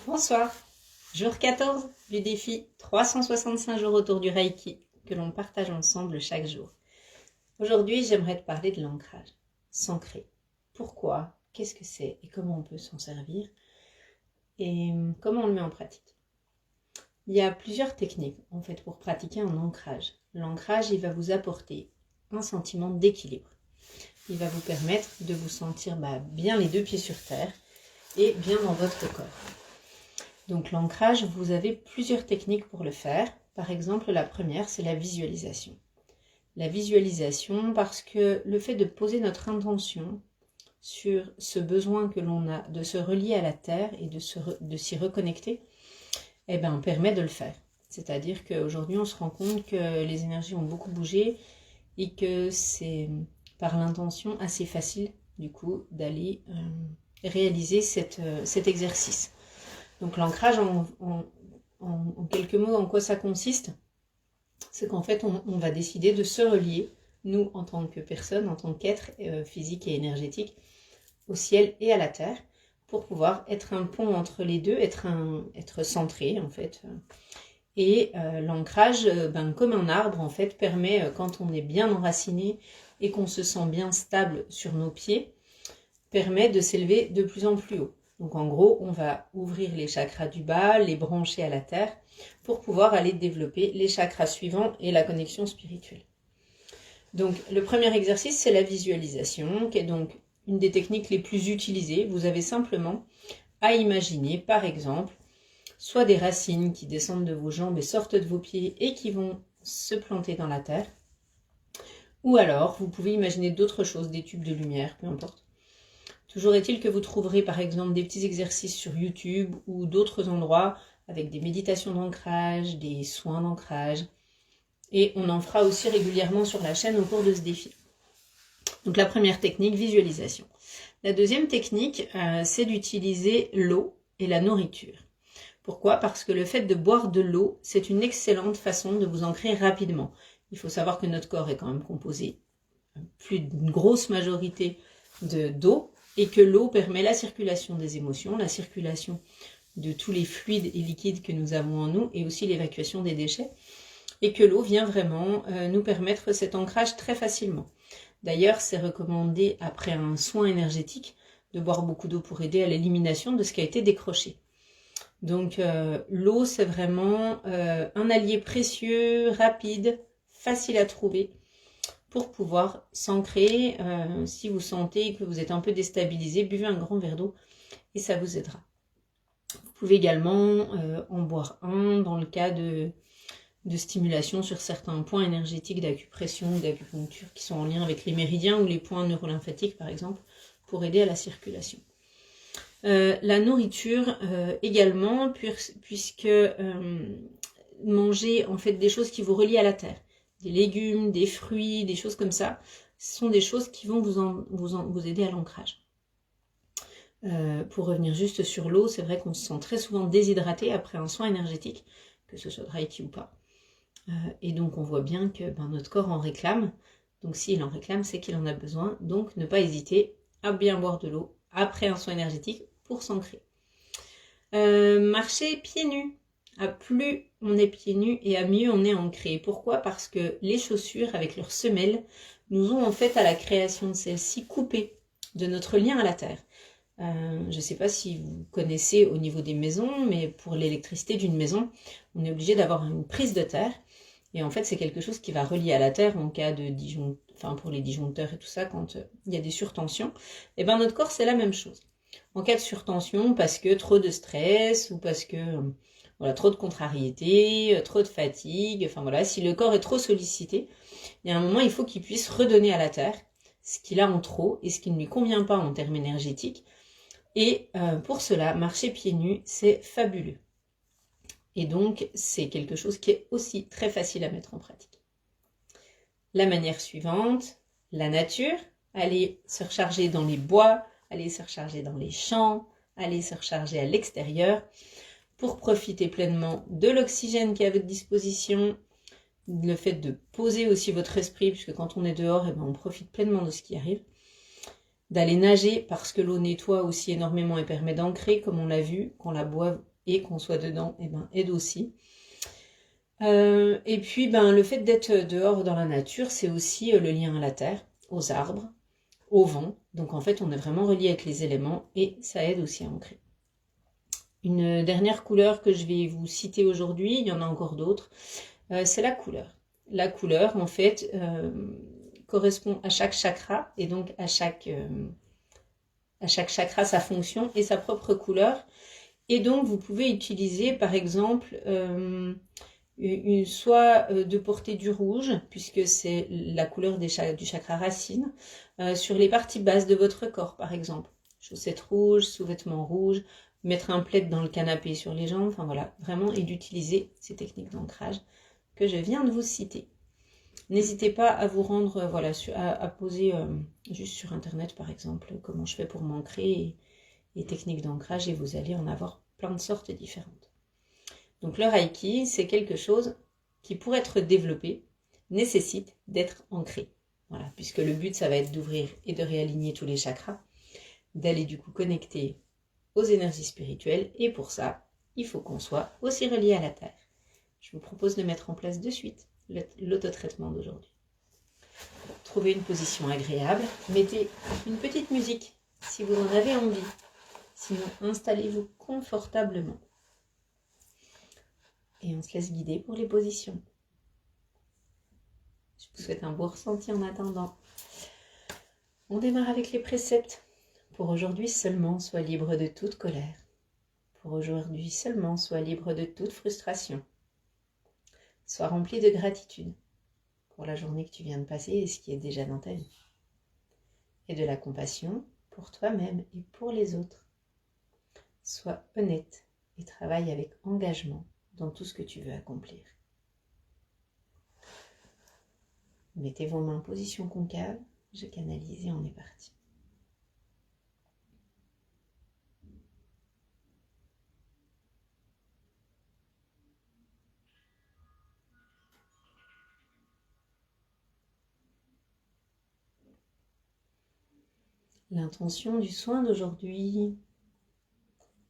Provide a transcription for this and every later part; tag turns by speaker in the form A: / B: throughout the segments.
A: Bonsoir, jour 14 du défi 365 jours autour du Reiki que l'on partage ensemble chaque jour. Aujourd'hui, j'aimerais te parler de l'ancrage, s'ancrer. Pourquoi, qu'est-ce que c'est et comment on peut s'en servir et comment on le met en pratique. Il y a plusieurs techniques en fait pour pratiquer un ancrage. L'ancrage, il va vous apporter un sentiment d'équilibre. Il va vous permettre de vous sentir bien les deux pieds sur terre et bien dans votre corps. Donc l'ancrage, vous avez plusieurs techniques pour le faire. Par exemple, la première, c'est la visualisation. La visualisation, parce que le fait de poser notre intention sur ce besoin que l'on a de se relier à la Terre et de s'y reconnecter, permet de le faire. C'est-à-dire qu'aujourd'hui, on se rend compte que les énergies ont beaucoup bougé et que c'est par l'intention assez facile, du coup, d'aller réaliser cet exercice. Donc l'ancrage, en quelques mots, en quoi ça consiste? C'est qu'en fait, on va décider de se relier, nous, en tant que personne, en tant qu'être physique et énergétique, au ciel et à la terre, pour pouvoir être un pont entre les deux, être centré, en fait. Et l'ancrage, comme un arbre, en fait, permet, quand on est bien enraciné et qu'on se sent bien stable sur nos pieds, permet de s'élever de plus en plus haut. Donc en gros, on va ouvrir les chakras du bas, les brancher à la terre, pour pouvoir aller développer les chakras suivants et la connexion spirituelle. Donc le premier exercice, c'est la visualisation, qui est donc une des techniques les plus utilisées. Vous avez simplement à imaginer, par exemple, soit des racines qui descendent de vos jambes et sortent de vos pieds et qui vont se planter dans la terre. Ou alors, vous pouvez imaginer d'autres choses, des tubes de lumière, peu importe. Toujours est-il que vous trouverez par exemple des petits exercices sur YouTube ou d'autres endroits avec des méditations d'ancrage, des soins d'ancrage. Et on en fera aussi régulièrement sur la chaîne au cours de ce défi. Donc la première technique, visualisation. La deuxième technique, c'est d'utiliser l'eau et la nourriture. Pourquoi? Parce que le fait de boire de l'eau, c'est une excellente façon de vous ancrer rapidement. Il faut savoir que notre corps est quand même composé plus d'une grosse majorité d'eau, et que l'eau permet la circulation des émotions, la circulation de tous les fluides et liquides que nous avons en nous, et aussi l'évacuation des déchets, et que l'eau vient vraiment nous permettre cet ancrage très facilement. D'ailleurs, c'est recommandé après un soin énergétique de boire beaucoup d'eau pour aider à l'élimination de ce qui a été décroché. Donc l'eau, c'est vraiment un allié précieux, rapide, facile à trouver, pour pouvoir s'ancrer. Si vous sentez que vous êtes un peu déstabilisé, buvez un grand verre d'eau et ça vous aidera. Vous pouvez également en boire un dans le cas de stimulation sur certains points énergétiques d'acupression ou d'acupuncture qui sont en lien avec les méridiens ou les points neurolymphatiques par exemple, pour aider à la circulation. La nourriture également, puisque manger en fait des choses qui vous relient à la terre, des légumes, des fruits, des choses comme ça, ce sont des choses qui vont vous aider à l'ancrage. Pour revenir juste sur l'eau, c'est vrai qu'on se sent très souvent déshydraté après un soin énergétique, que ce soit de Reiki ou pas. Et donc on voit bien que notre corps en réclame. Donc s'il en réclame, c'est qu'il en a besoin. Donc ne pas hésiter à bien boire de l'eau après un soin énergétique pour s'ancrer. Marcher pieds nus. À plus on est pieds nus et à mieux on est ancré. Pourquoi? Parce que les chaussures avec leurs semelles nous ont en fait à la création de celles-ci coupé de notre lien à la terre. Je ne sais pas si vous connaissez au niveau des maisons, mais pour l'électricité d'une maison, on est obligé d'avoir une prise de terre. Et en fait, c'est quelque chose qui va relier à la terre en cas de pour les disjoncteurs et tout ça, quand il y a des surtensions. Et notre corps, c'est la même chose. En cas de surtension, parce que trop de stress ou parce que trop de contrariété, trop de fatigue, si le corps est trop sollicité, il y a un moment, il faut qu'il puisse redonner à la terre ce qu'il a en trop et ce qui ne lui convient pas en termes énergétiques. Et pour cela, marcher pieds nus, c'est fabuleux. Et donc, c'est quelque chose qui est aussi très facile à mettre en pratique. La manière suivante, la nature, aller se recharger dans les bois, aller se recharger dans les champs, aller se recharger à l'extérieur, pour profiter pleinement de l'oxygène qui est à votre disposition, le fait de poser aussi votre esprit, puisque quand on est dehors, on profite pleinement de ce qui arrive, d'aller nager, parce que l'eau nettoie aussi énormément et permet d'ancrer, comme on l'a vu, quand la boive et qu'on soit dedans, eh ben, aide aussi. Et puis le fait d'être dehors dans la nature, c'est aussi le lien à la terre, aux arbres, au vent. Donc en fait, on est vraiment relié avec les éléments et ça aide aussi à ancrer. Une dernière couleur que je vais vous citer aujourd'hui, il y en a encore d'autres, c'est la couleur. La couleur, en fait, correspond à chaque chakra et donc à chaque chakra sa fonction et sa propre couleur. Et donc, vous pouvez utiliser, par exemple, soit de porter du rouge, puisque c'est la couleur du chakra racine, sur les parties basses de votre corps, par exemple. Chaussettes rouges, sous-vêtements rouges, mettre un plaid dans le canapé sur les jambes, enfin voilà, vraiment, et d'utiliser ces techniques d'ancrage que je viens de vous citer. N'hésitez pas à vous rendre, voilà, à poser juste sur internet, par exemple, comment je fais pour m'ancrer et techniques d'ancrage, et vous allez en avoir plein de sortes différentes. Donc le Reiki, c'est quelque chose qui, pour être développé, nécessite d'être ancré. Voilà, puisque le but, ça va être d'ouvrir et de réaligner tous les chakras, d'aller du coup connecter aux énergies spirituelles, et pour ça, il faut qu'on soit aussi relié à la Terre. Je vous propose de mettre en place de suite l'autotraitement d'aujourd'hui. Trouvez une position agréable, mettez une petite musique si vous en avez envie. Sinon, installez-vous confortablement. Et on se laisse guider pour les positions. Je vous souhaite un beau ressenti en attendant. On démarre avec les préceptes. Pour aujourd'hui seulement, sois libre de toute colère. Pour aujourd'hui seulement, sois libre de toute frustration. Sois rempli de gratitude pour la journée que tu viens de passer et ce qui est déjà dans ta vie. Et de la compassion pour toi-même et pour les autres. Sois honnête et travaille avec engagement dans tout ce que tu veux accomplir. Mettez vos mains en position concave, je canalise et on est parti. L'intention du soin d'aujourd'hui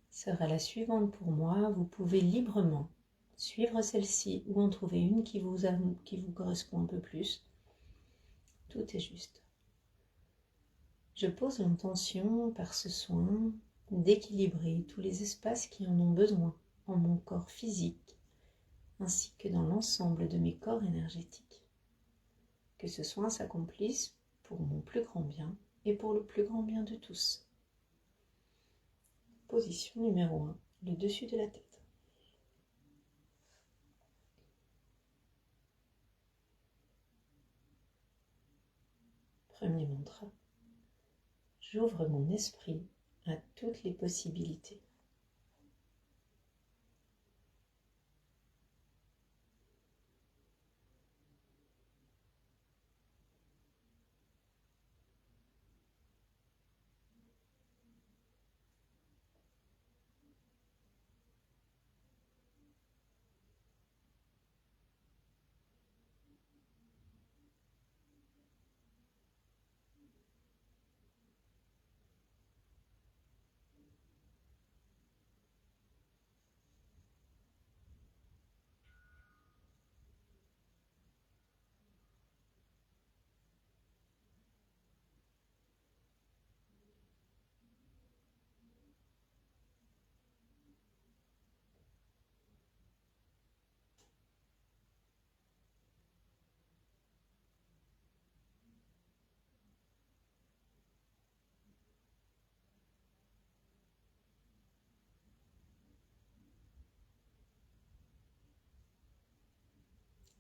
A: sera la suivante pour moi. Vous pouvez librement suivre celle-ci ou en trouver une qui vous correspond un peu plus. Tout est juste. Je pose l'intention par ce soin d'équilibrer tous les espaces qui en ont besoin en mon corps physique ainsi que dans l'ensemble de mes corps énergétiques. Que ce soin s'accomplisse pour mon plus grand bien et pour le plus grand bien de tous. Position numéro 1, le dessus de la tête. Premier mantra. J'ouvre mon esprit à toutes les possibilités.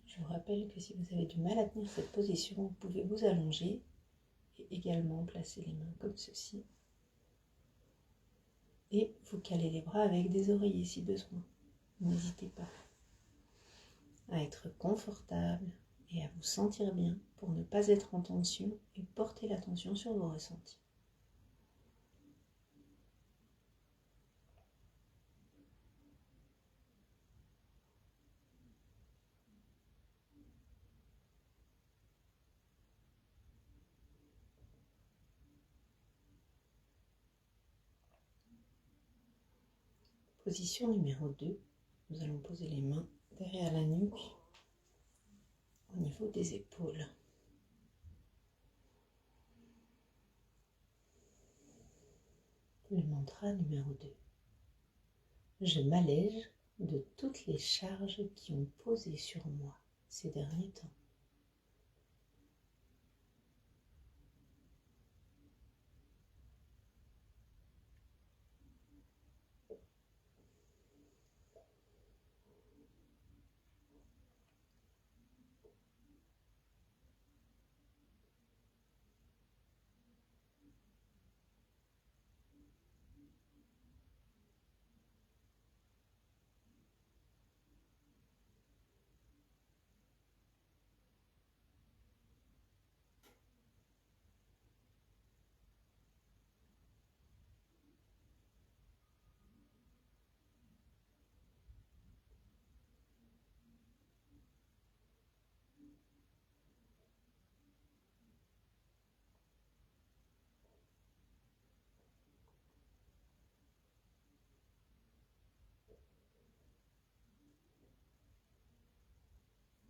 A: Je vous rappelle que si vous avez du mal à tenir cette position, vous pouvez vous allonger et également placer les mains comme ceci. Et vous calez les bras avec des oreillers si besoin. N'hésitez pas à être confortable et à vous sentir bien pour ne pas être en tension et porter l'attention sur vos ressentis. Position numéro 2, nous allons poser les mains derrière la nuque, au niveau des épaules. Le mantra numéro 2. Je m'allège de toutes les charges qui ont posé sur moi ces derniers temps.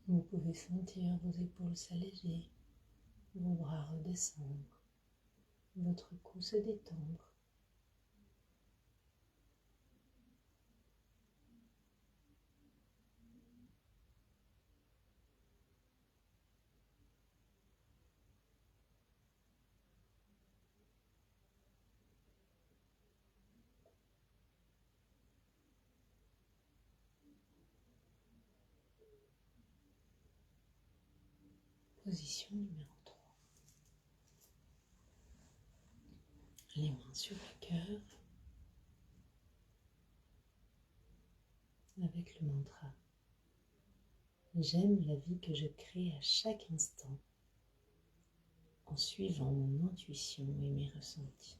A: Vous pouvez sentir vos épaules s'alléger, vos bras redescendre, votre cou se détendre. Position numéro 3. Les mains sur le cœur avec le mantra. J'aime la vie que je crée à chaque instant en suivant mon intuition et mes ressentis.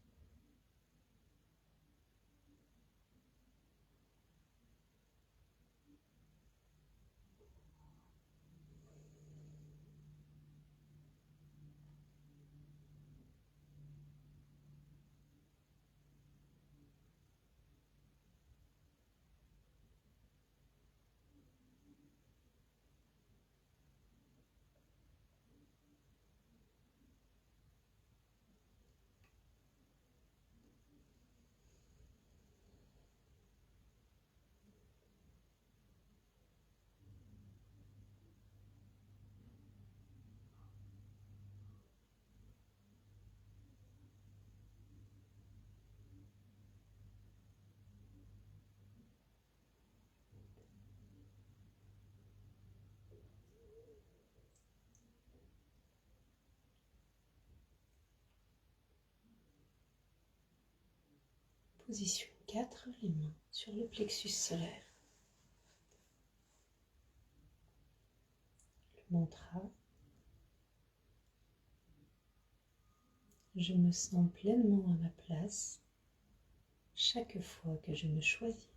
A: Position 4, les mains sur le plexus solaire. Le mantra. Je me sens pleinement à ma place chaque fois que je me choisis.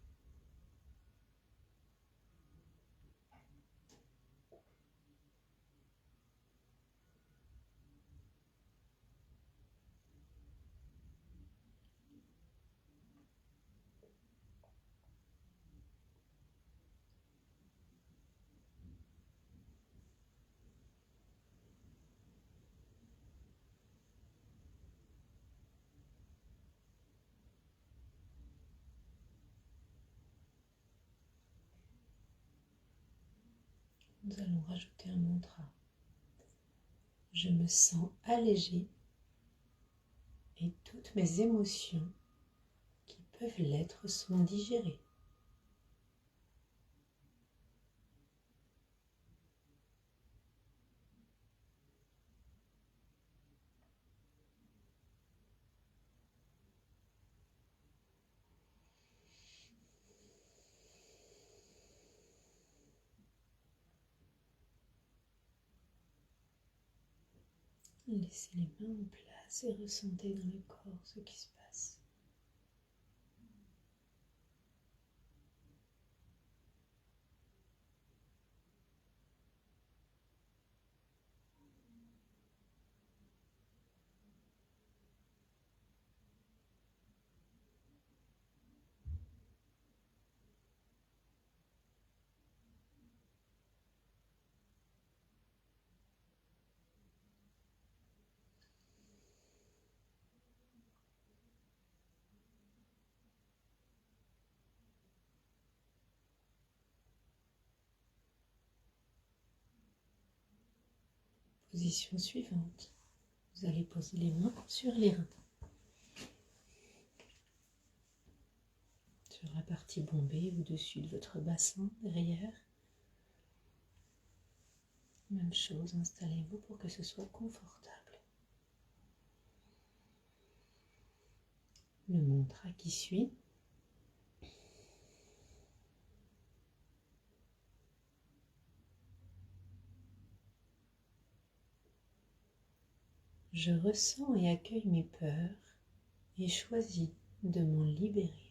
A: Nous allons rajouter un mantra. Je me sens allégée et toutes mes émotions qui peuvent l'être sont digérées. Laissez les mains en place et ressentez dans le corps ce qui se passe. Position suivante. Vous allez poser les mains sur les reins. Sur la partie bombée au-dessus de votre bassin, derrière. Même chose, installez-vous pour que ce soit confortable. Le mantra qui suit. Je ressens et accueille mes peurs et choisis de m'en libérer.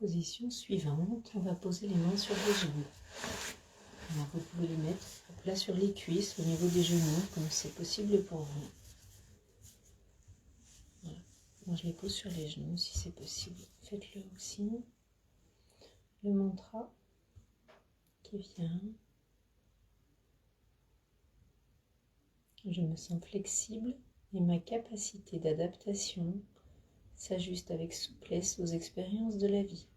A: Position suivante, on va poser les mains sur les jambes. Alors vous pouvez les mettre à plat sur les cuisses, au niveau des genoux, comme c'est possible pour vous. Voilà. Moi je les pose sur les genoux si c'est possible. Faites-le aussi. Le mantra qui vient. Je me sens flexible et ma capacité d'adaptation s'ajuste avec souplesse aux expériences de la vie.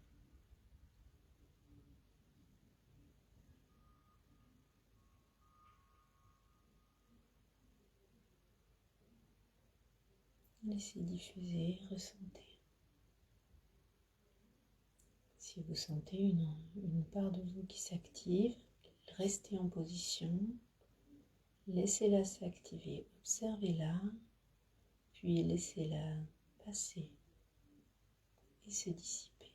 A: Laissez diffuser, ressentez. Si vous sentez une part de vous qui s'active, restez en position, laissez-la s'activer, observez-la, puis laissez-la passer et se dissiper.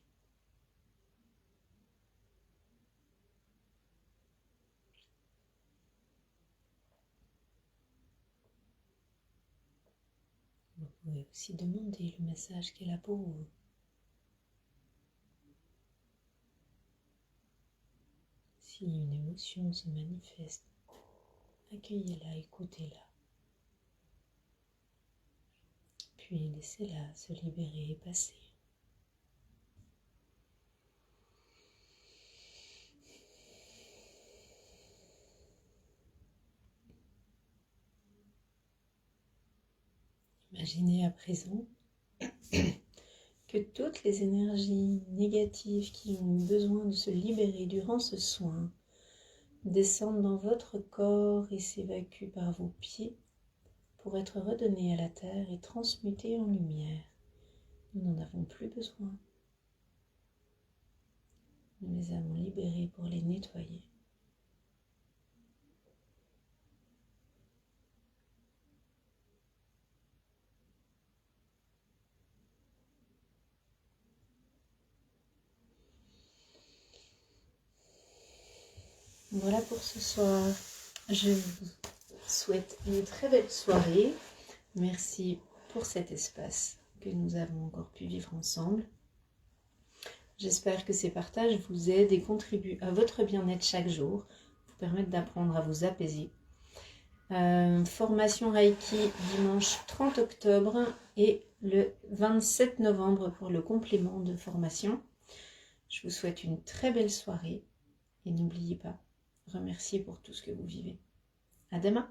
A: Vous pouvez aussi demander le message qu'elle a pour vous. Si une émotion se manifeste, accueillez-la, écoutez-la. Puis laissez-la se libérer et passer. Imaginez à présent que toutes les énergies négatives qui ont besoin de se libérer durant ce soin descendent dans votre corps et s'évacuent par vos pieds pour être redonnées à la terre et transmutées en lumière. Nous n'en avons plus besoin. Nous les avons libérées pour les nettoyer. Voilà pour ce soir. Je vous souhaite une très belle soirée. Merci pour cet espace que nous avons encore pu vivre ensemble. J'espère que ces partages vous aident et contribuent à votre bien-être chaque jour, vous permettent d'apprendre à vous apaiser. Formation Reiki dimanche 30 octobre et le 27 novembre pour le complément de formation. Je vous souhaite une très belle soirée et n'oubliez pas, remerciez pour tout ce que vous vivez. À demain!